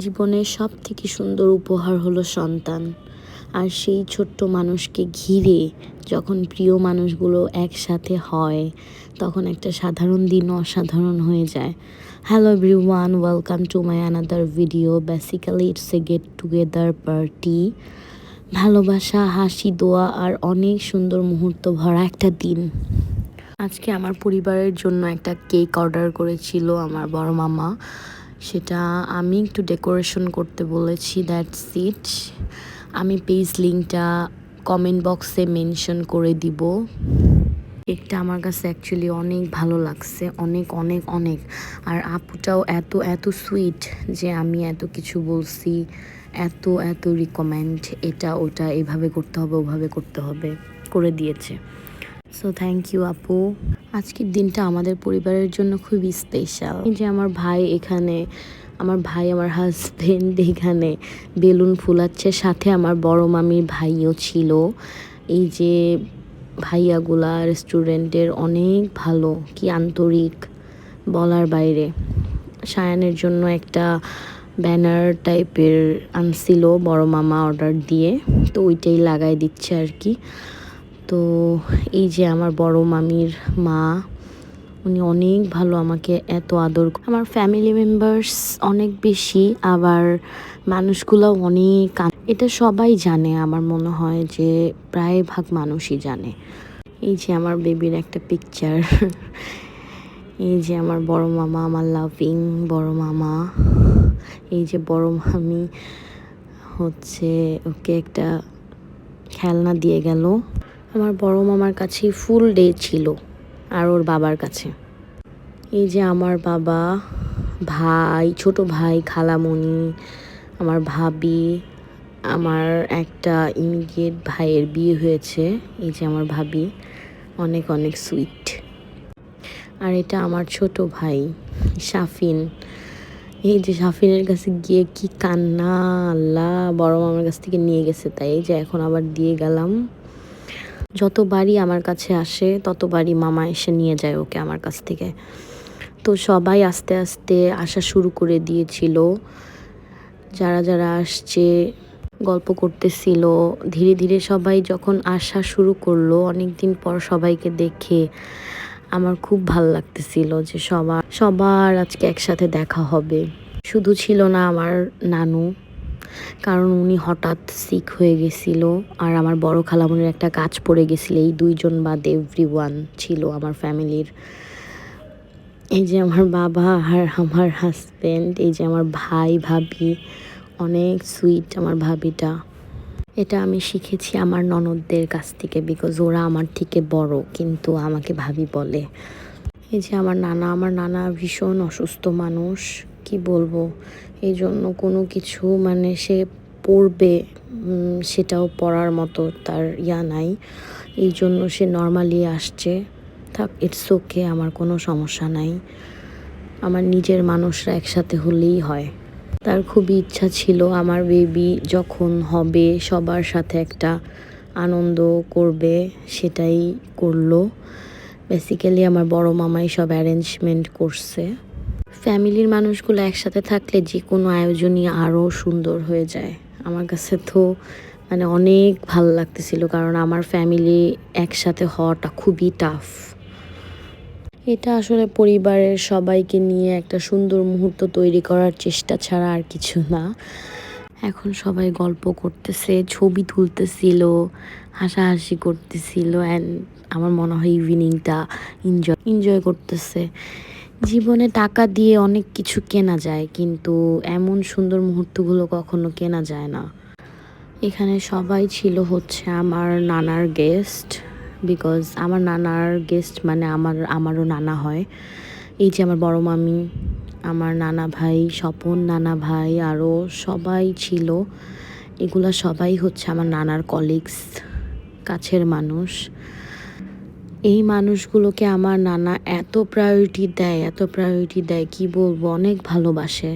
জীবনের সব থেকে সুন্দর উপহার হলো সন্তান। আর সেই ছোট্ট মানুষকে ঘিরে যখন প্রিয় মানুষগুলো একসাথে হয়, তখন একটা সাধারণ দিন অসাধারণ হয়ে যায়। Hello everyone, welcome to my another video. Basically it's a get together party. ভালোবাসা, হাসি, দোয়া আর অনেক সুন্দর মুহূর্ত ভরা একটা দিন। আজকে আমার পরিবারের জন্য একটা কেক অর্ডার করেছিল আমার বড় মামা। সেটা আমি একটু ডেকোরেশন করতে বলেছি, দ্যাটস ইট। আমি পেজ লিঙ্কটা কমেন্ট বক্সে মেনশন করে দিব। কেকটা আমার কাছে অ্যাকচুয়ালি অনেক ভালো লাগছে, অনেক অনেক অনেক। আর আপুটাও এত এত সুইট যে আমি এত কিছু বলছি, এত এত রিকমেন্ড, এটা ওটা এভাবে করতে হবে ওভাবে করতে হবে করে দিয়েছে। সো থ্যাংক ইউ আপু। আজকের দিনটা আমাদের পরিবারের জন্য খুবই স্পেশাল। এই যে আমার ভাই এখানে, আমার হাজবেন্ড এখানে বেলুন ফুলাচ্ছে, সাথে আমার বড় মামির ভাইও ছিল। এই যে ভাইয়াগুলা রেস্টুরেন্টের অনেক ভালো, কি আন্তরিক, বলার বাইরে। সায়ানের জন্য একটা ব্যানার টাইপের আনছিল বড় মামা অর্ডার দিয়ে, তো ওইটাই লাগাই দিচ্ছে আর কি। তো এই যে আমার বড় মামির মা, উনি অনেক ভালো, আমাকে এত আদর। আমার ফ্যামিলি মেম্বার্স অনেক বেশি, আবার মানুষগুলো অনেক, এটা সবাই জানে। আমার মনে হয় যে প্রায় ভাগ মানুষই জানে। এই যে আমার বেবির একটা পিকচার। এই যে আমার বড় মামা, আমার লাভিং বড় মামা। এই যে বড় মামি হচ্ছে ওকে একটা খেলনা দিয়ে গেল। আমার বড় মামার কাছে ফুল ডে ছিল, আর ওর বাবার কাছে। এই যে আমার বাবা, ভাই, ছোট ভাই, খালামণি, আমার ভাবি, আমার একটা ইমিডিয়েট ভাইয়ের বিয়ে হয়েছে। এই যে আমার ভাবি, অনেক অনেক সুইট। আর এটা আমার ছোট ভাই শাফিন। এই যে শাফিনের কাছে গিয়ে কি কান্না, আল্লাহ, বড় মামার কাছ থেকে নিয়ে গেছে, তাই এই যে এখন আবার দিয়ে গেলাম। যতবারই আমার কাছে আসে ততবারই মামা এসে নিয়ে যায় ওকে আমার কাছ থেকে। তো সবাই আস্তে আস্তে আসা শুরু করে দিয়েছিল। যারা যারা আসছে গল্প করতেছিল। ধীরে ধীরে সবাই যখন আসা শুরু করলো, অনেক দিন পর সবাইকে দেখে আমার খুব ভাল লাগতেছিল যে সবার আজকে একসাথে দেখা হবে। শুধু ছিল না আমার নানু, কারণ উনি হঠাৎ সিক হয়ে গেছিল, আর আমার বড় খালামণির একটা কাজ পড়ে গেছিল। এই দুইজন বাদে এভরিওয়ান ছিল আমার ফ্যামিলির। এই যে আমার বাবা আর আমার হাজব্যান্ড, এই যে আমার ভাই, ভাবি, অনেক সুইট আমার ভাবিটা। এটা আমি শিখেছি আমার ননদদের কাছ থেকে, বিকজ ওরা আমার থেকে বড় কিন্তু আমাকে ভাবি বলে। এই যে আমার নানা ভীষণ অসুস্থ মানুষ, কি বলবো। এই জন্য কোনো কিছু মানে সে পড়বে, সেটাও পড়ার মতো তার নাই। এই জন্য সে নর্মালি আসছে। থাক, ইটস ওকে, আমার কোনো সমস্যা নাই। আমার নিজের মানুষরা একসাথে হলেই হয়। তার খুবই ইচ্ছা ছিল আমার বেবি যখন হবে সবার সাথে একটা আনন্দ করবে, সেটাই করলো। বেসিক্যালি আমার বড় মামাই সব অ্যারেঞ্জমেন্ট করছে। ফ্যামিলির মানুষগুলো একসাথে থাকলে যে কোনো আয়োজনই আরও সুন্দর হয়ে যায়। আমার কাছে তো মানে অনেক ভালো লাগতেছিল, কারণ আমার ফ্যামিলি একসাথে হওয়াটা খুবই টাফ। এটা আসলে পরিবারের সবাইকে নিয়ে একটা সুন্দর মুহূর্ত তৈরি করার চেষ্টা ছাড়া আর কিছু না। এখন সবাই গল্প করতেছে, ছবি তুলতেছিল, হাসাহাসি করতেছিল, অ্যান্ড আমার মনে হয় ইভিনিংটা এনজয় করতেছে। জীবনে টাকা দিয়ে অনেক কিছু কেনা যায়, কিন্তু এমন সুন্দর মুহূর্তগুলো কখনো কেনা যায় না। এখানে সবাই ছিল হচ্ছে আমার নানার গেস্ট, বিকজ আমার নানার গেস্ট মানে আমারও নানা হয়। এই যে আমার বড় মামি, আমার নানা ভাই, স্বপন নানা ভাই, আরও সবাই ছিল। এগুলা সবাই হচ্ছে আমার নানার কলিগস, কাছের মানুষ। এই মানুষগুলোকে আমার নানা এত প্রায়োরিটি দেয় কি বলবো, অনেক ভালোবাসে।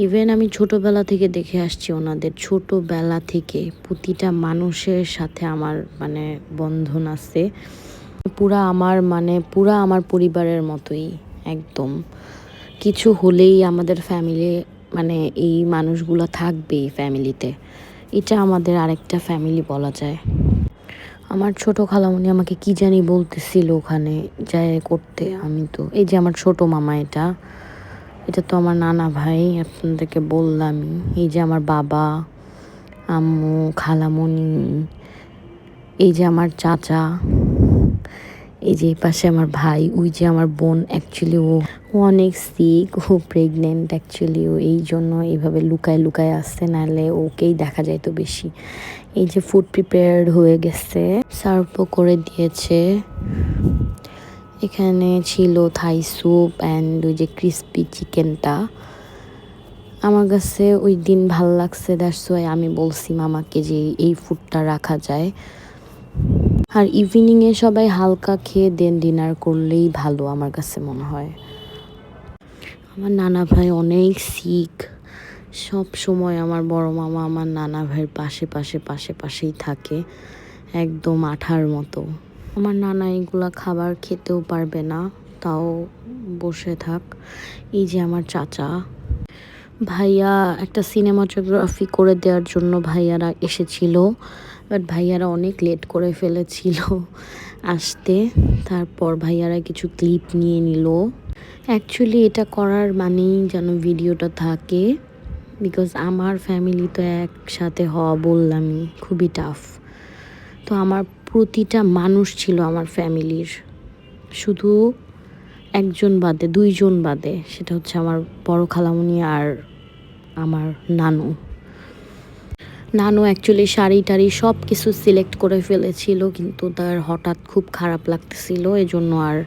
ইভেন আমি ছোটোবেলা থেকে দেখে আসছি ওনাদের, ছোটোবেলা থেকে প্রতিটা মানুষের সাথে আমার মানে বন্ধন আছে। পুরা আমার পরিবারের মতোই একদম। কিছু হলেই আমাদের ফ্যামিলি মানে এই মানুষগুলো থাকবে এই ফ্যামিলিতে। এটা আমাদের আরেকটা ফ্যামিলি বলা যায়। আমার ছোট খালামণি আমাকে কি জানি বলতেছিল ওখানে যায় করতে। আমি তো এই যে আমার ছোট মামা, এটা এটা তো আমার নানা ভাই, আপনাদেরকে বললামই। এই যে আমার বাবা, আম্মু, খালামণি, এই যে আমার চাচা, এই যে পাশে আমার ভাই, ওই যে আমার বোন। অ্যাকচুয়ালি ও অনেক সিক, ও প্রেগনেন্ট। অ্যাকচুয়ালি ও এই জন্য এইভাবে লুকায় লুকায় আসছে, নাহলে ওকেই দেখা যায় তো বেশি। এই যে ফুড প্রিপেয়ার্ড হয়ে গেছে, সার্ভও করে দিয়েছে। এখানে ছিল থাই স্যুপ অ্যান্ড ওই যে ক্রিস্পি চিকেনটা। আমার কাছে ওই দিন ভাল লাগছে, দ্যাটস ওয়াই আমি বলছি মামাকে যে এই ফুডটা রাখা যায়। আর ইভিনিংয়ে সবাই হালকা খেয়ে দেন ডিনার করলেই ভালো আমার কাছে মনে হয়। আমার নানা ভাই অনেক সিক, সব সময় আমার বড় মামা আমার নানা ভাইয়ের পাশেই থাকে, একদম আঠার মতো। আমার নানা এগুলা খাবার খেতেও পারবে না, তাও বসে থাক। এই যে আমার চাচা, ভাইয়া একটা সিনেমাটোগ্রাফি করে দেওয়ার জন্য ভাইয়ারা এসেছিল, বাট ভাইয়ারা অনেক লেট করে ফেলেছিল আসতে। তারপর ভাইয়ারা কিছু ক্লিপ নিয়ে নিল। অ্যাকচুয়ালি এটা করার মানেই যেন ভিডিওটা থাকে, বিকজ আমার ফ্যামিলি তো একসাথে হওয়া বললামই খুবই টাফ। তো আমার প্রতিটা মানুষ ছিল আমার ফ্যামিলির, শুধু একজন বাদে, দুইজন বাদে, সেটা হচ্ছে আমার বড় খালামণি আর আমার নানু। নানু অ্যাকচুয়ালি শাড়ি টাড়ি সব কিছু সিলেক্ট করে ফেলেছিল, কিন্তু তার হঠাৎ খুব খারাপ লাগতেছিল, এই জন্য আর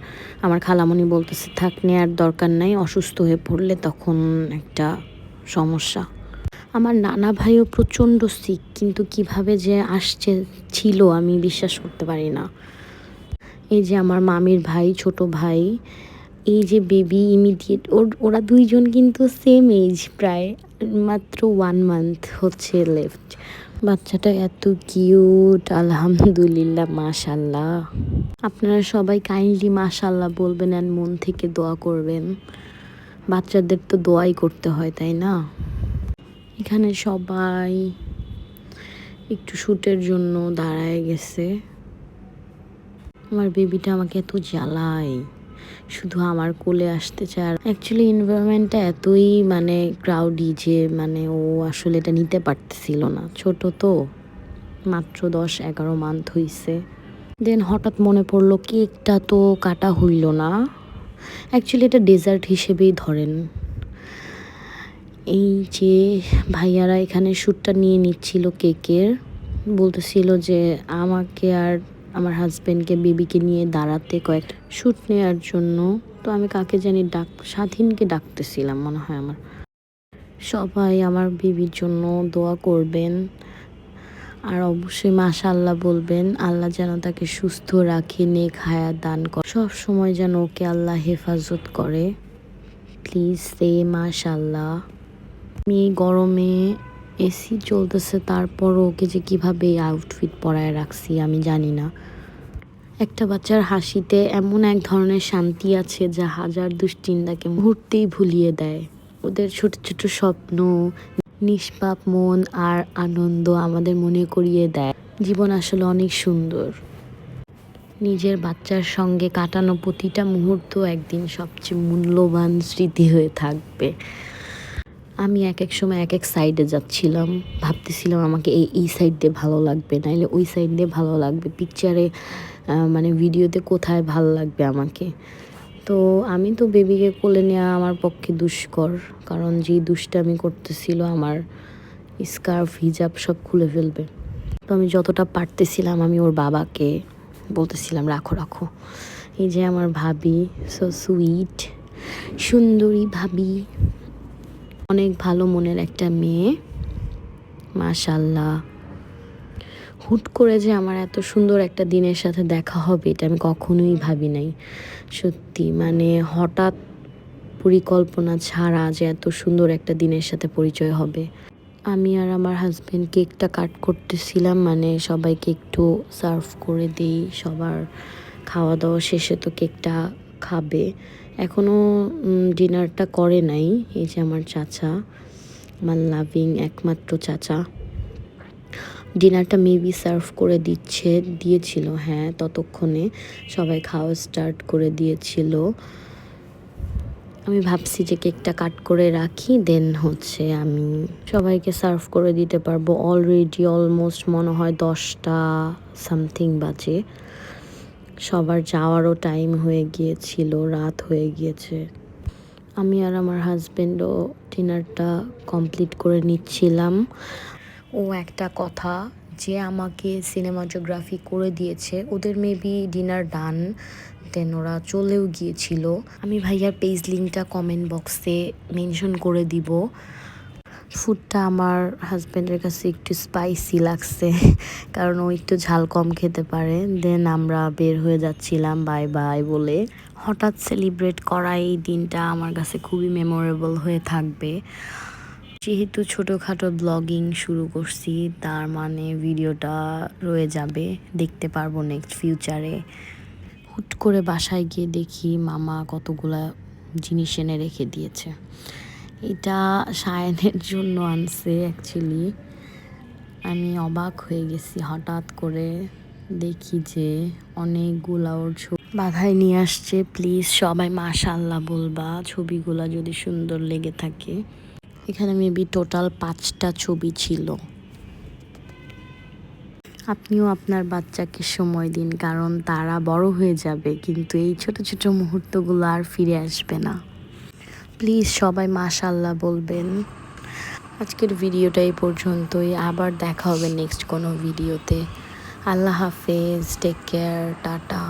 আমার খালামণি বলতেছে থাক, নেওয়ার দরকার নাই, অসুস্থ হয়ে পড়লে তখন একটা সমস্যা। আমার নানা ভাইও প্রচণ্ড সিক, কিন্তু কিভাবে যে আসছে ছিল আমি বিশ্বাস করতে পারি না। এই যে আমার মামির ভাই, ছোট ভাই, এই যে বেবি ইমিডিয়েট, ওরা দুইজন কিন্তু সেম এজ, প্রায় মাত্র 1 মান্থ হচ্ছে লেফট। বাচ্চাটা এত কিউট, আলহামদুলিল্লাহ, মাশাল্লাহ। আপনারা সবাই কাইন্ডলি মাশাল্লাহ বলবেন আর মন থেকে দোয়া করবেন। বাচ্চাদের তো দোয়াই করতে হয়, তাই না? এখানে সবাই একটু শ্যুটের জন্য দাঁড়ায় গেছে। আমার বেবিটা আমাকে এত জ্বালায়, শুধু আমার কোলে আসতে চায়। আর অ্যাকচুয়ালি এনভায়রনমেন্টটা এতই মানে ক্রাউডি যে মানে ও আসলে এটা নিতে পারতেছিল না, ছোট তো, মাত্র 10-11 মান্থ হইছে। দেন হঠাৎ মনে পড়লো কেকটা তো কাটা হইল না, অ্যাকচুয়ালি এটা ডেজার্ট হিসেবেই ধরেন। এই যে ভাইয়ারা এখানে শ্যুটটা নিয়ে নিচ্ছিল কেকের, বলতেছিল যে আমাকে আর আমার হাজব্যান্ডকে বেবিকে নিয়ে দাঁড়াতে কয়েকটা শ্যুট নেওয়ার জন্য। তো আমি কাকে জানি স্বাধীনকে ডাকতেছিলাম মনে হয় আমার। সবাই আমার বেবির জন্য দোয়া করবেন, আর অবশ্যই মাশাআল্লাহ বলবেন। আল্লাহ যেন তাকে সুস্থ রাখে, নেক হায়াত দান করে, সব সময় যেন ওকে আল্লাহ হেফাজত করে। প্লিজ সে মাশাআল্লাহ। আমি এই গরমে এসি চলতেছে, তারপরও ওকে যে কীভাবে আউটফিট পরায় রাখছি আমি জানি না। একটা বাচ্চার হাসিতে এমন এক ধরনের শান্তি আছে যা হাজার দুশ্চিন্তাকে মুহূর্তেই ভুলিয়ে দেয়। ওদের ছোট ছোট স্বপ্ন, নিষ্পাপ মন আর আনন্দ আমাদের মনে করিয়ে দেয় জীবন আসলে অনেক সুন্দর। নিজের বাচ্চার সঙ্গে কাটানো প্রতিটা মুহূর্ত একদিন সবচেয়ে মূল্যবান স্মৃতি হয়ে থাকবে। আমি এক এক সময় এক এক সাইডে যাচ্ছিলাম, ভাবতেছিলাম আমাকে এই সাইড দিয়ে ভালো লাগবে, নাইলে ওই সাইড দিয়ে ভালো লাগবে, পিকচারে মানে ভিডিওতে কোথায় ভালো লাগবে আমাকে। তো আমি তো বেবিকে কোলে নেওয়া আমার পক্ষে দুষ্কর, কারণ যেই দুষ্টামি করতেছিল আমার স্কার্ফ হিজাব সব খুলে ফেলবে। তো আমি যতটা পারতেছিলাম আমি ওর বাবাকে বলতেছিলাম রাখো রাখো। এই যে আমার ভাবি, সো সুইট, সুন্দরী ভাবি, অনেক ভালো মনের একটা মেয়ে, মাশাল্লাহ। হুট করে যে আমার এত সুন্দর একটা দিনের সাথে দেখা হবে এটা আমি কখনোই ভাবি নাই। সত্যি মানে হঠাৎ পরিকল্পনা ছাড়া যে এত সুন্দর একটা দিনের সাথে পরিচয় হবে। আমি আর আমার হাজব্যান্ড কেকটা কাট করতেছিলাম, মানে সবাইকে একটু সার্ভ করে দিই, সবার খাওয়া দাওয়া শেষে তো কেকটা খাবে। এখনও ডিনারটা করে নাই। এই যে আমার চাচা, আমার লাভিং একমাত্র চাচা। ডিনারটা মেবি সার্ভ করে দিয়েছিল, হ্যাঁ ততক্ষণে সবাই খাওয়া স্টার্ট করে দিয়েছিল। আমি ভাবছি যে কেকটা কাট করে রাখি, দেন হচ্ছে আমি সবাইকে সার্ভ করে দিতে পারবো। অলরেডি অলমোস্ট মনে হয় 10টা সামথিং বাজে। সবার যাওয়ারও টাইম হয়ে গিয়েছিল, রাত হয়ে গিয়েছে। আমি আর আমার হাজব্যান্ডও ডিনারটা কমপ্লিট করে নিচ্ছিলাম। ও একটা কথা, যে আমাকে সিনেমাটোগ্রাফি করে দিয়েছে ওদের মেবি ডিনার ডান, দেন ওরা চলেও গিয়েছিল। আমি ভাইয়ার পেজ লিঙ্কটা কমেন্ট বক্সে মেনশন করে দিব। ফুডটা আমার হাজব্যান্ডের কাছে একটু স্পাইসি লাগছে, কারণ ও একটু ঝাল কম খেতে পারে। দেন আমরা বের হয়ে যাচ্ছিলাম বাই বাই বলে। হঠাৎ সেলিব্রেট করা এই দিনটা আমার কাছে খুবই মেমোরেবল হয়ে থাকবে। যেহেতু ছোটোখাটো ব্লগিং শুরু করছি, তার মানে ভিডিওটা রয়ে যাবে, দেখতে পারবো নেক্সট ফিউচারে। হুট করে বাসায় গিয়ে দেখি মামা কতগুলা জিনিস এনে রেখে দিয়েছে। এটা সায়নের জন্য আনছে অ্যাকচুয়ালি। আমি অবাক হয়ে গেছি, হঠাৎ করে দেখি যে অনেকগুলা ওর ছবি বাধায় নিয়ে আসছে। প্লিজ সবাই মাশাআল্লাহ বলবা ছবিগুলা যদি সুন্দর লেগে থাকে। এখানে মেবি টোটাল 5টা ছবি ছিল। আপনিও আপনার বাচ্চাকে সময় দিন, কারণ তারা বড় হয়ে যাবে, কিন্তু এই ছোট ছোট মুহূর্তগুলো আর ফিরে আসবে না। প্লিজ সবাই মাশাআল্লাহ বলবেন। আজকের ভিডিওটা এই পর্যন্তই, আবার দেখা হবে নেক্সট কোনো ভিডিওতে। আল্লাহ হাফেজ, টেক কেয়ার, টাটা।